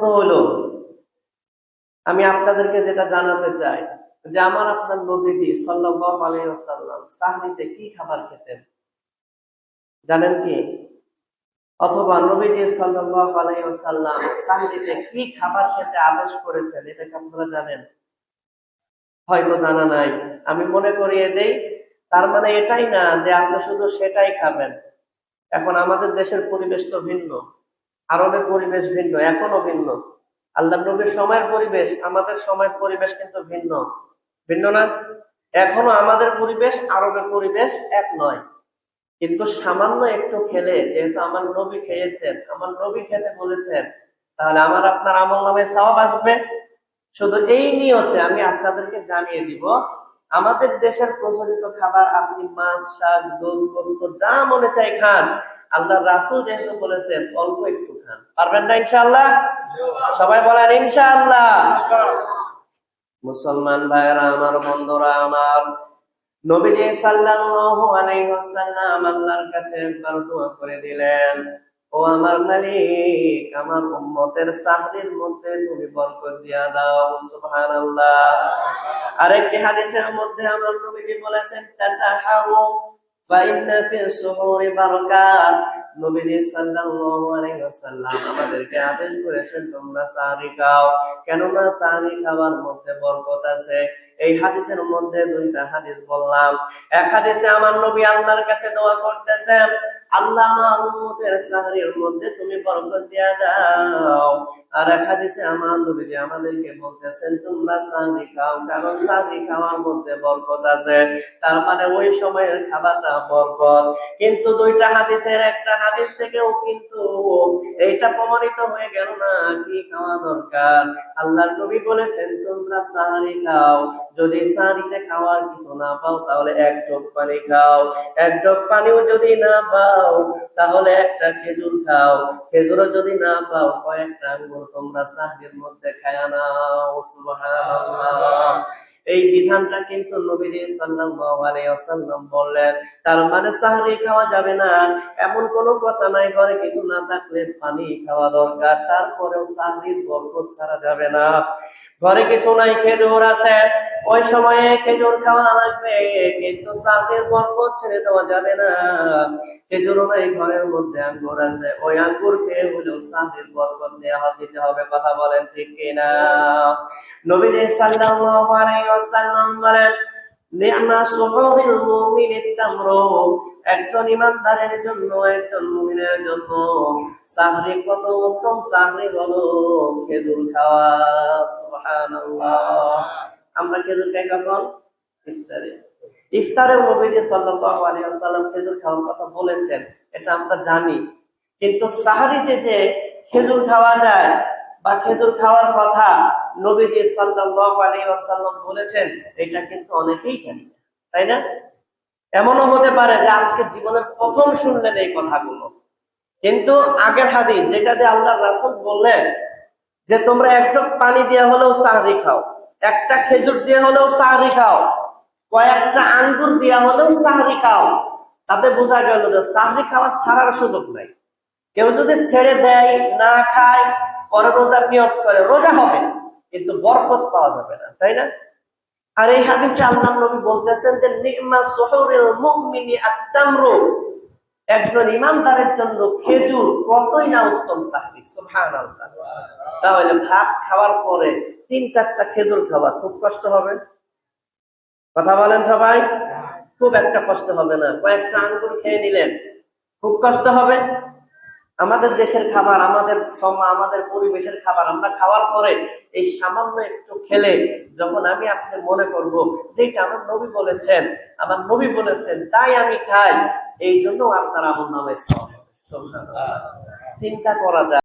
প্রশ্ন হলো, আমি আপনাদেরকে যেটা জানাতে চাই যে আমার আপনার নবীজি সাল্লাল্লাহু আলাইহি ওয়াসাল্লাম সাহরিতে কি খাবার খেতেন জানেন কি? অথবা নবীজি সাল্লাল্লাহু আলাইহি ওয়াসাল্লাম সাহরিতে কি খাবার খেতে আদেশ করেছেন এটা কি আপনারা জানেন? হয়তো জানা নাই। আমি মনে করিয়ে দেই, তার মানে এটাই না যে আপনি শুধু সেটাই খাবেন। এখন আমাদের দেশের পরিবেশ তো ভিন্ন, আরবের পরিবেশ ভিন্ন, এখনো ভিন্ন। আল্লাহ নবীর সময়ের পরিবেশ আমাদের সময়ের পরিবেশ কিন্তু ভিন্ন, ভিন্ন না? এখনো আমাদের পরিবেশ আরবের পরিবেশ এক নয়। কিন্তু সামান্য একটু খেলে, যেহেতু আমার নবী খেয়েছেন, আমার নবী খেতে বলেছেন, তাহলে আমার আপনার আমল নামে সওয়াব আসবে। শুধু এই নিয়তে আমি আপনাদেরকে জানিয়ে দিব, আমাদের দেশের প্রচলিত খাবার আপনি মাছ, শাক, দুধ, গোস্ত যা মনে চাই খান। আল্লাহ রাসূল যেহেতু বলেছেন অল্প একটু খান, পারবেন না ইনশাআল্লাহ? সবাই বলেন ইনশাআল্লাহ। মুসলমান ভাইরা আমার, বন্ধুরা আমার, নবীজি সাল্লাল্লাহু আলাইহি ওয়াসাল্লাম আল্লাহর কাছে একবার দোয়া করে দিলেন, ও আমার মালিক, আমার উম্মতের সাহরির মধ্যে তুমি বরকত দিয়া দাও। সুবহানাল্লাহ। আরেকটি হাদিসের মধ্যে আমার নবীজি বলেছেন, তাসাহারু ফা ইন্না ফিস সুহুরি বারাকাত। নবীজি সাল্লাল্লাহু আলাইহি ওয়াসাল্লাম আমাদেরকে আদেশ করেছেন তোমরা সাহরি খাও, কেননা সাহরি খাওয়ার মধ্যে বরকত আছে। এই হাদিসের মধ্যে দুইটা হাদিস বললাম। এক হাদিসে আমার নবী আল্লাহর কাছে দোয়া করতেছেন, আল্লাহ আমার উম্মতের সাহরির মধ্যে তুমি বরকত দিয়া দাও। আর এক হাদিসে আমার নবীজি আমাদেরকে বলতেছেন তোমরা সাহরি খাও, কারণ সাহরি খাওয়ার মধ্যে বরকত আছে। তার মানে ওই সময়ের খাবারটা বরকত। কিন্তু দুইটা হাদিসের একটা হাদিস থেকেও কিন্তু এইটা প্রমাণিত হয়ে গেল না কি খাওয়া দরকার। আল্লাহর নবী বলেছেন তোমরা সাহরি খাও, যদি সাহরিতে খাওয়ার কিছু না পাও তাহলে এক জগ পানি খাও, এক জগ পানিও যদি না পাও তাহলে একটা খেজুর খাও, খেজুরও যদি না পাও কয়েকটা আঙ্গুর তোমরা সাহরির মধ্যে খায়া নাও। সুবহানাল্লাহ। এই বিধানটা কিন্তু নবীজি সাল্লাল্লাহু আলাইহি ওয়াসাল্লাম বললেন। তার মানে সাহরি খাওয়া যাবে না এমন কোনো কথা নাই, ঘরে কিছু না থাকলে পানি খাওয়া দরকার, তারপরেও সাহরির বরকত ছাড়া যাবে না। ঘরে কিছু নাই, খেজুর আছে, ওই সময়ে খেজুর খাওয়া লাগবে, কিন্তু সাহরির বরকত ছেড়ে দেওয়া যাবে না। খেজুরও নাই, ঘরের মধ্যে আঙ্গুর আছে, ওই আঙ্গুর খেয়ে হলেও সাহরির বরকত দিতে হবে। কথা বলেন ঠিক কিনা? নবীজি সাল্লাল্লাহু আলাইহি ওয়াসাল্লাম বলেন, নি'মা সুহুরিল মুমিনিত তামরু। একজন ইমানদারের জন্য, একজন মুমিনের জন্য সাহরি কত উত্তম, সাহরি হলো খেজুর খাওয়া। সুবহানাল্লাহ। আমরা খেজুর খাই কখন? ইফতারে। ইফতারে নবীজি সাল্লাল্লাহু আলাইহি ওয়াসাল্লাম খেজুর খাওয়ার কথা বলেছেন, এটা আমরা জানি। কিন্তু সাহরিতে যে খেজুর খাওয়া যায় বা খেজুর খাওয়ার কথা নবীজি সাল্লাল্লাহু আলাইহি ওয়াসাল্লাম বলেছেন, এটা কিন্তু অনেকেই জানে না, তাই না? এমনও হতে পারে যে আজকে জীবনের প্রথম শুনলেন এই কথাগুলো, কিন্তু আগের হাদিস যেটা দিয়ে আল্লাহ রাসূল বললেন যে তোমরা এক জগ পানি দিয়ে হলেও সাহরি খাও, একটা খেজুর দিয়ে হলেও সাহরি খাও, কয়েকটা আঙ্গুর দিয়ে হলেও সাহরি খাও, তাতে বোঝা গেল যে সাহরি খাওয়া ছাড়ার সুযোগ নাই। কেউ যদি ছেড়ে দেয়, না খায়, পরে রোজার নিয়ত করে, রোজা হবে কিন্তু বরকত পাওয়া যাবে না, তাই না? আর এই হাদিসে আল্লাহর নবী বলতেছেন যে নি'মা সুহুরিল মুমিনি আত-তামরু। একজন ইমানদারের জন্য খেজুর কতই না উত্তম সাহরি। সুবহানাল্লাহ। তাহলে ভাত খাওয়ার পরে 3-4টা খেজুর খাওয়া খুব কষ্ট হবে? কথা বলেন সবাই। খুব একটা কষ্ট হবে না। কয়েকটা আঙ্গুর খেয়ে নিলেন, খুব কষ্ট হবে? আমাদের দেশের খাবার, আমাদের পরিবেশের খাবার আমরা খাওয়ার পরে এই সামান্য একটু খেলে যখন আমি আপনি মনে করব যেটা আমার নবী বলেছেন, আমার নবী বলেছেন তাই আমি খাই, এই জন্য আপনার আমল নামায় সওয়াব হবে। সুবহানাল্লাহ। চিন্তা করা যায়।